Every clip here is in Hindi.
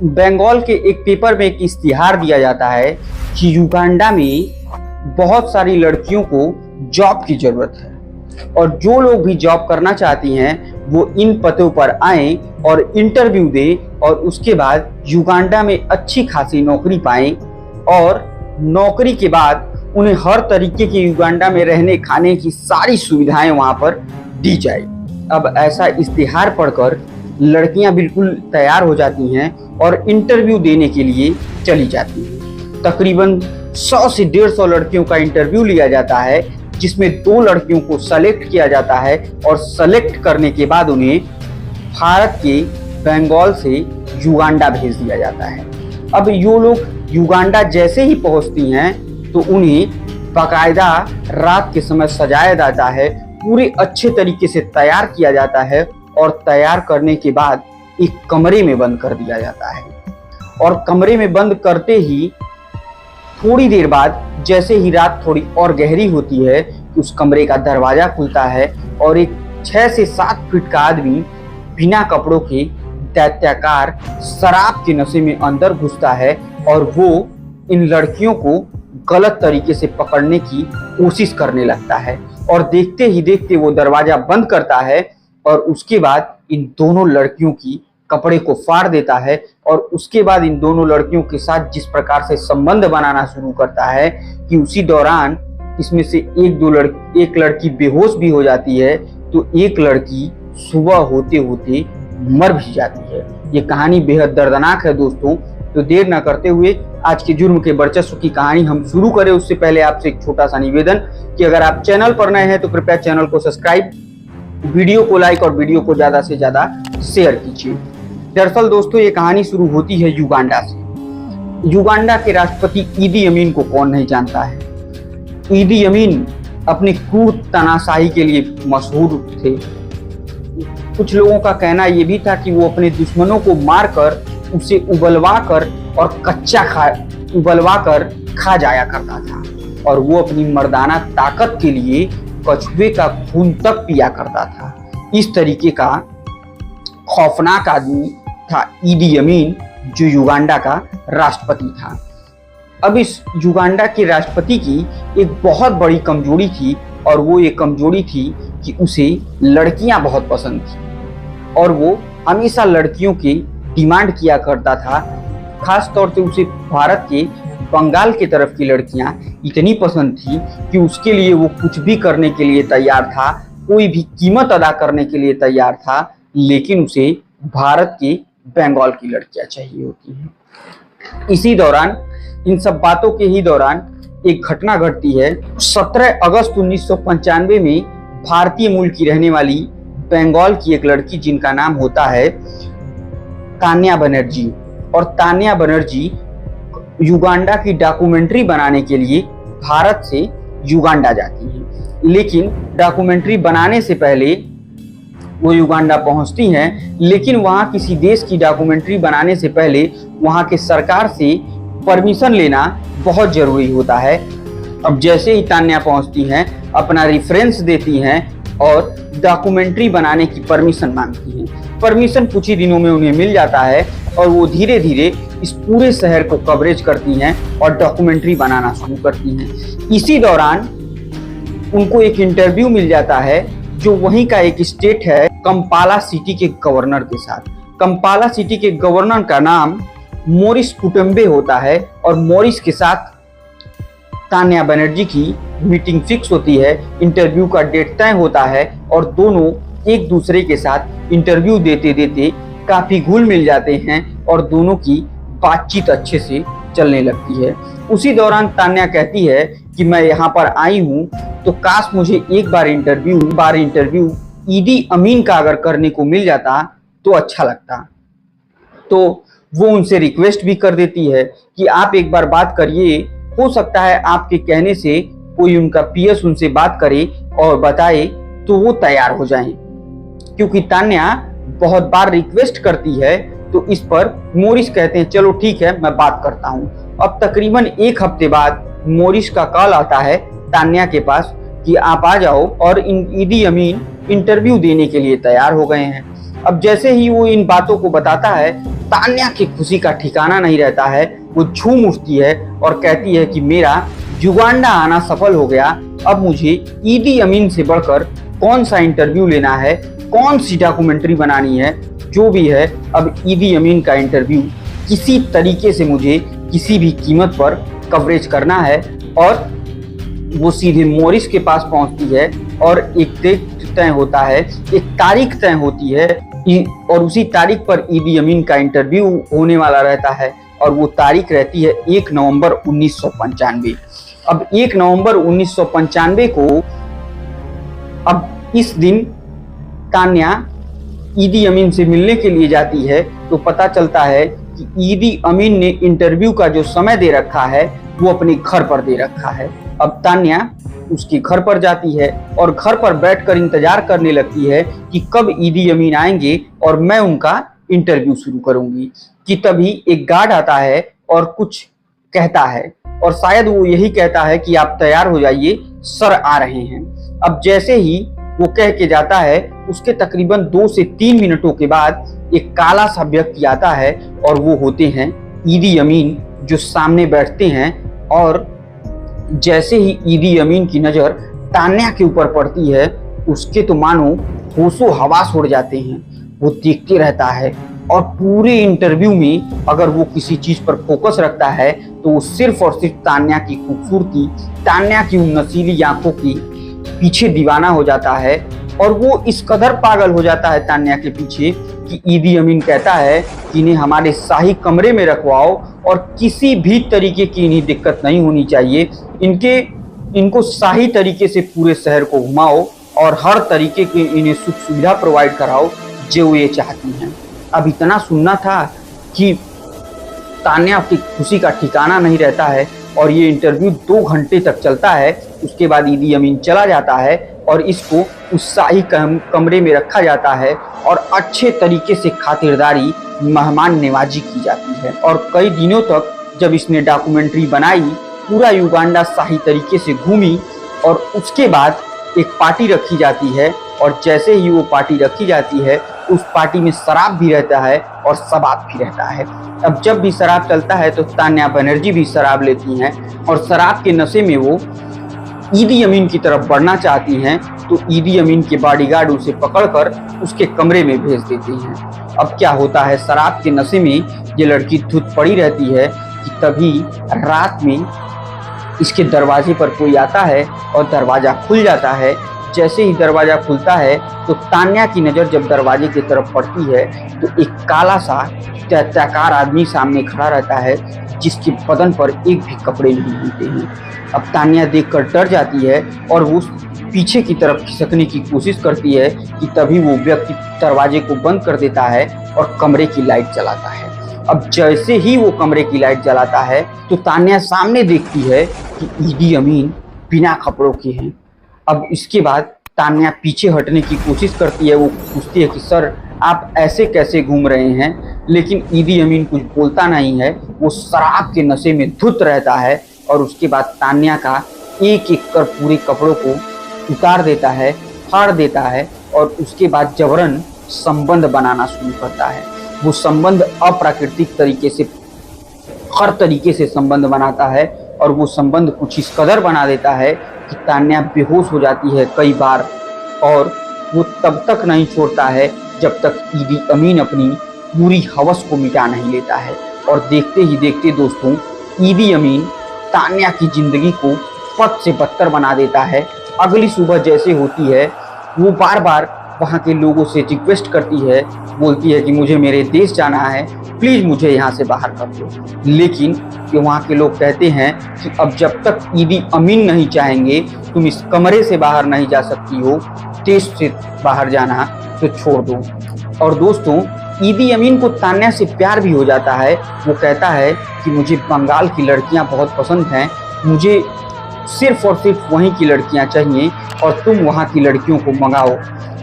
बंगाल के एक पेपर में एक इश्तिहार दिया जाता है कि युगांडा में बहुत सारी लड़कियों को जॉब की जरूरत है और जो लोग भी जॉब करना चाहती हैं वो इन पतों पर आएं और इंटरव्यू दें और उसके बाद युगांडा में अच्छी खासी नौकरी पाएं और नौकरी के बाद उन्हें हर तरीके की युगांडा में रहने खाने की सारी सुविधाएं वहां पर दी जाए। अब ऐसा इश्तिहार पढ़कर लड़कियां बिल्कुल तैयार हो जाती हैं और इंटरव्यू देने के लिए चली जाती हैं। तकरीबन 100 से 150 लड़कियों का इंटरव्यू लिया जाता है जिसमें 2 लड़कियों को सेलेक्ट किया जाता है और सेलेक्ट करने के बाद उन्हें भारत के बंगाल से युगांडा भेज दिया जाता है। अब ये लोग युगांडा जैसे ही पहुंचती हैं तो उन्हें बाकायदा रात के समय सजाया जाता है, पूरे अच्छे तरीके से तैयार किया जाता है और तैयार करने के बाद एक कमरे में बंद कर दिया जाता है। और कमरे में बंद करते ही थोड़ी देर बाद जैसे ही रात थोड़ी और गहरी होती है उस कमरे का दरवाजा खुलता है और एक 6 से 7 फीट का आदमी बिना कपड़ों के दैत्याकार शराब के नशे में अंदर घुसता है और वो इन लड़कियों को गलत तरीके से पकड़ने की कोशिश करने लगता है और देखते ही देखते वो दरवाजा बंद करता है और उसके बाद इन दोनों लड़कियों की कपड़े को फाड़ देता है और उसके बाद इन दोनों लड़कियों के साथ जिस प्रकार से संबंध बनाना शुरू करता है कि उसी दौरान इसमें से एक लड़की बेहोश भी हो जाती है तो एक लड़की सुबह होते होते मर भी जाती है। ये कहानी बेहद दर्दनाक है दोस्तों। तो देर न करते हुए आज के जुर्म के वर्चस्व की कहानी हम शुरू करें उससे पहले आपसे एक छोटा सा निवेदन कि अगर आप चैनल पर नए हैं तो कृपया चैनल को सब्सक्राइब, वीडियो को लाइक और वीडियो को ज्यादा से ज्यादा शेयर कीजिए। दरअसल दोस्तों ये कहानी शुरू होती है युगांडा से। युगांडा के राष्ट्रपति ईदी अमीन को कौन नहीं जानता है। ईदी अमीन अपनी क्रूर तानाशाही के लिए मशहूर थे। कुछ लोगों का कहना यह भी था कि वो अपने दुश्मनों को मारकर उसे उबलवा कर और उबलवा कर खा जाया करता था और वो अपनी मर्दाना ताकत के लिए कछुए का खून तक पिया करता था। इस तरीके का खौफनाक आदमी था ईदी अमीन जो युगांडा का राष्ट्रपति था। अब इस युगांडा के राष्ट्रपति की एक बहुत बड़ी कमजोरी थी और वो ये कमजोरी थी कि उसे लड़कियां बहुत पसंद थी और वो हमेशा लड़कियों की डिमांड किया करता था। खास तौर से उसे भारत के बंगाल की तरफ की लड़कियां इतनी पसंद थी कि उसके लिए वो कुछ भी करने के लिए तैयार था, कोई भी कीमत अदा करने के लिए तैयार था, लेकिन उसे भारत के बंगाल की लड़कियां चाहिए होती हैं। इसी दौरान इन सब बातों के ही दौरान एक घटना घटती है। 17 अगस्त 1995 में भारतीय मूल की रहने वाली बंगाल की एक लड़की जिनका नाम होता है तान्या बनर्जी, और तान्या बनर्जी युगांडा की डॉक्यूमेंट्री बनाने के लिए भारत से युगांडा जाती है। लेकिन डॉक्यूमेंट्री बनाने से पहले वो युगांडा पहुंचती हैं, लेकिन वहां किसी देश की डॉक्यूमेंट्री बनाने से पहले वहां के सरकार से परमिशन लेना बहुत जरूरी होता है। अब जैसे ही तान्या पहुंचती हैं अपना रेफरेंस देती हैं और डॉक्यूमेंट्री बनाने की परमिशन मांगती हैं। परमिशन कुछ ही दिनों में उन्हें मिल जाता है और वो धीरे धीरे इस पूरे शहर को कवरेज करती हैं और डॉक्यूमेंट्री बनाना शुरू करती हैं। इसी दौरान उनको एक इंटरव्यू मिल जाता है जो वहीं का एक स्टेट है कंपाला सिटी के गवर्नर के साथ। कंपाला सिटी के गवर्नर का नाम मोरिस कुटुंबे होता है और मोरिस के साथ तान्या बनर्जी की मीटिंग फिक्स होती है। इंटरव्यू का डेट तय होता है और दोनों एक दूसरे के साथ इंटरव्यू देते देते काफी घुल मिल जाते हैं और दोनों की बातचीत अच्छे से चलने लगती है। उसी दौरान तान्या कहती है कि मैं यहाँ पर आई हूँ तो काश मुझे एक बार इंटरव्यू ईदी अमीन का अगर करने को मिल जाता तो अच्छा लगता। तो वो उनसे रिक्वेस्ट भी कर देती है कि आप एक बार बात करिए, हो सकता है आपके कहने से कोई उनका पीएस उनसे बात करे और बताए तो वो तैयार हो जाएं। क्योंकि तान्या बहुत बार रिक्वेस्ट करती है तो इस पर मोरिस कहते हैं चलो ठीक है मैं बात करता हूँ। अब तकरीबन 1 हफ्ते बाद मोरिस का कॉल आता है तान्या के पास कि आप आ जाओ और ईदी अमीन इंटरव्यू देने के लिए तैयार हो गए हैं। अब जैसे ही वो इन बातों को बताता है, तान्या की खुशी का ठिकाना नहीं रहता है। वो झूम उठती है और कहती है कि मेरा युगांडा आना सफल हो गया। अब मुझे ईदी अमीन से बढ़कर कौन सा इंटरव्यू लेना है, कौन सी डॉक्यूमेंट्री बनानी है, जो भी है, अब ईदी अमीन का इंटरव्यू किसी तरीके से मुझे किसी भी कीमत पर कवरेज करना है। और वो सीधे मॉरिस के पास पहुंचती है और एक डेट तय होता है, एक तारीख तय होती है और उसी तारीख पर ईदी अमीन का इंटरव्यू होने वाला रहता है और वो तारीख रहती है 1 नवंबर 1995। अब 1 नवंबर 1995 को अब इस दिन तान्या ईदी अमीन से मिलने के लिए जाती है तो पता चलता है कि ईदी अमीन ने इंटरव्यू का जो समय दे रखा है वो अपने घर पर दे रखा है। अब तान्या उसके घर पर जाती है और घर पर बैठकर इंतजार करने लगती है कि कब ईदी अमीन आएंगे और मैं उनका इंटरव्यू शुरू करूंगी, कि तभी एक गार्ड आता है और कुछ कहता है और शायद वो यही कहता है कि आप तैयार हो जाइए, सर आ रहे हैं। अब जैसे ही वो कह के जाता है, उसके तकरीबन 2 से 3 मिनटों के बाद एक काला सा व्यक्ति आता है और वो होते हैं ईदी अमीन, जो सामने बैठते हैं। और जैसे ही ईदी अमीन की नज़र तान्या के ऊपर पड़ती है, उसके तो मानो होशो हवास उड़ जाते हैं। वो देखते रहता है और पूरे इंटरव्यू में अगर वो किसी चीज़ पर फोकस रखता है तो वो सिर्फ और सिर्फ तान्या की खूबसूरती, तान्या की उन नसीली आंखों की पीछे दीवाना हो जाता है। और वो इस कदर पागल हो जाता है तान्या के पीछे कि ईदी अमीन कहता है कि इन्हें हमारे शाही कमरे में रखवाओ और किसी भी तरीके की इन्हें दिक्कत नहीं होनी चाहिए। इनको शाही तरीके से पूरे शहर को घुमाओ और हर तरीके की इन्हें सुख सुविधा प्रोवाइड कराओ जो ये चाहती हैं। अब इतना सुनना था कि तान्या की खुशी का ठिकाना नहीं रहता है और ये इंटरव्यू 2 घंटे तक चलता है। उसके बाद ईदी अमीन चला जाता है और इसको उस शाही कमरे में रखा जाता है और अच्छे तरीके से खातिरदारी, मेहमान नवाजी की जाती है। और कई दिनों तक जब इसने डॉक्यूमेंट्री बनाई, पूरा युगांडा शाही तरीके से घूमी और उसके बाद एक पार्टी रखी जाती है। और जैसे ही वो पार्टी रखी जाती है, उस पार्टी में शराब भी रहता है और शबाब भी रहता है। अब जब भी शराब चलता है तो तान्या बनर्जी भी शराब लेती हैं और शराब के नशे में वो ईदी अमीन की तरफ बढ़ना चाहती हैं। तो ईदी अमीन के बॉडीगार्ड उसे पकड़कर उसके कमरे में भेज देते हैं। अब क्या होता है, शराब के नशे में ये लड़की धुत पड़ी रहती है कि तभी रात में इसके दरवाजे पर कोई आता है और दरवाज़ा खुल जाता है। जैसे ही दरवाज़ा खुलता है तो तान्या की नज़र जब दरवाजे की तरफ पड़ती है तो एक काला सा तैताकार आदमी सामने खड़ा रहता है, जिसके बदन पर एक भी कपड़े नहीं होते हैं। अब तान्या देखकर डर जाती है और वो पीछे की तरफ खिसकने की कोशिश करती है कि तभी वो व्यक्ति दरवाजे को बंद कर देता है और कमरे की लाइट जलाता है। अब जैसे ही वो कमरे की लाइट जलाता है तो तान्या सामने देखती है कि ईदी अमीन बिना कपड़ों के हैं। अब इसके बाद तान्या पीछे हटने की कोशिश करती है। वो पूछती है कि सर आप ऐसे कैसे घूम रहे हैं, लेकिन ईदी अमीन कुछ बोलता नहीं है। वो शराब के नशे में धुत रहता है और उसके बाद तान्या का एक एक कर पूरे कपड़ों को उतार देता है, फाड़ देता है और उसके बाद जबरन संबंध बनाना शुरू करता है। वो संबंध अप्राकृतिक तरीके से, हर तरीके से संबंध बनाता है और वो संबंध कुछ इस कदर बना देता है कि तान्या बेहोश हो जाती है कई बार। और वो तब तक नहीं छोड़ता है जब तक ईदी अमीन अपनी पूरी हवस को मिटा नहीं लेता है। और देखते ही देखते दोस्तों, ईदी अमीन तान्या की जिंदगी को बद से बदतर बना देता है। अगली सुबह जैसे होती है, वो बार बार वहाँ के लोगों से रिक्वेस्ट करती है, बोलती है कि मुझे मेरे देश जाना है, प्लीज़ मुझे यहाँ से बाहर कर दो। लेकिन वहाँ के लोग कहते हैं कि अब जब तक ईदी अमीन नहीं चाहेंगे तुम इस कमरे से बाहर नहीं जा सकती हो, देश से बाहर जाना तो छोड़ दो। और दोस्तों, ईदी अमीन को तान्या से प्यार भी हो जाता है। वो कहता है कि मुझे बंगाल की लड़कियाँ बहुत पसंद हैं, मुझे सिर्फ और सिर्फ वहीं की लड़कियां चाहिए और तुम वहाँ की लड़कियों को मंगाओ।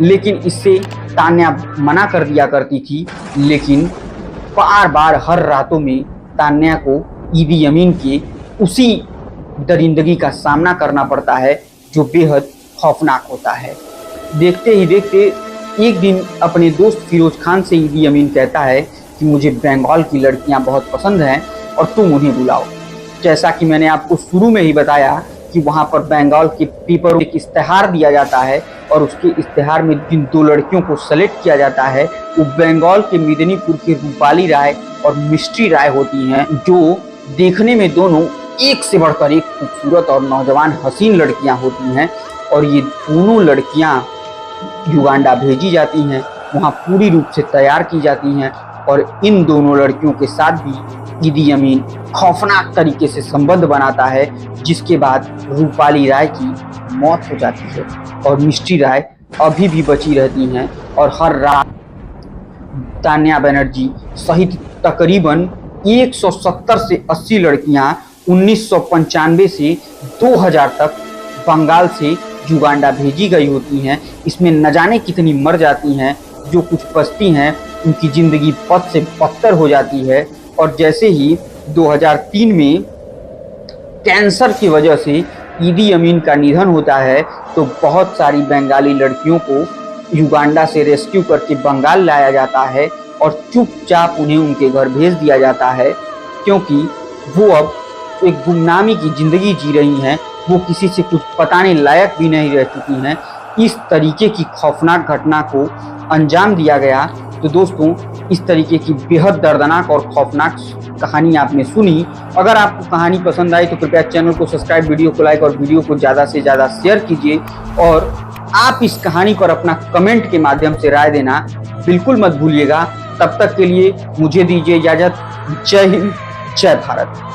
लेकिन इससे तान्या मना कर दिया करती थी। लेकिन बार बार हर रातों में तान्या को ईदी अमीन के उसी दरिंदगी का सामना करना पड़ता है जो बेहद खौफनाक होता है। देखते ही देखते एक दिन अपने दोस्त फिरोज खान से ईदी अमीन कहता है कि मुझे बंगाल की लड़कियां बहुत पसंद हैं और तुम उन्हें बुलाओ। जैसा कि मैंने आपको शुरू में ही बताया कि वहां पर बंगाल के पेपर एक इश्तेहार दिया जाता है और उसके इश्तेहार में जिन 2 लड़कियों को सेलेक्ट किया जाता है वो बंगाल के मेदिनीपुर की रूपाली राय और मिस्ट्री राय होती हैं, जो देखने में दोनों एक से बढ़कर एक खूबसूरत और नौजवान हसीन लड़कियां होती हैं। और ये दोनों लड़कियां युगांडा भेजी जाती हैं, वहाँ पूरी रूप से तैयार की जाती हैं और इन दोनों लड़कियों के साथ भी ईदी अमीन खौफनाक तरीके से संबंध बनाता है, जिसके बाद रूपाली राय की मौत हो जाती है और मिस्ट्री राय अभी भी बची रहती हैं और हर रात तान्या बनर्जी सहित तकरीबन 170 से 80 लड़कियां 1995 से 2000 तक बंगाल से युगांडा भेजी गई होती हैं। इसमें न जाने कितनी मर जाती हैं, जो कुछ बचती हैं उनकी ज़िंदगी बद से बदतर हो जाती है। और जैसे ही 2003 में कैंसर की वजह से ईदी अमीन का निधन होता है तो बहुत सारी बंगाली लड़कियों को युगांडा से रेस्क्यू करके बंगाल लाया जाता है और चुपचाप उन्हें उनके घर भेज दिया जाता है, क्योंकि वो अब एक गुमनामी की ज़िंदगी जी रही हैं, वो किसी से कुछ बताने लायक भी नहीं रह चुकी हैं। इस तरीके की खौफनाक घटना को अंजाम दिया गया। तो दोस्तों, इस तरीके की बेहद दर्दनाक और खौफनाक कहानी आपने सुनी। अगर आपको कहानी पसंद आई तो कृपया चैनल को सब्सक्राइब, वीडियो को लाइक और वीडियो को ज़्यादा से ज़्यादा शेयर कीजिए। और आप इस कहानी पर अपना कमेंट के माध्यम से राय देना बिल्कुल मत भूलिएगा। तब तक के लिए मुझे दीजिए इजाज़त। जय हिंद, जय भारत।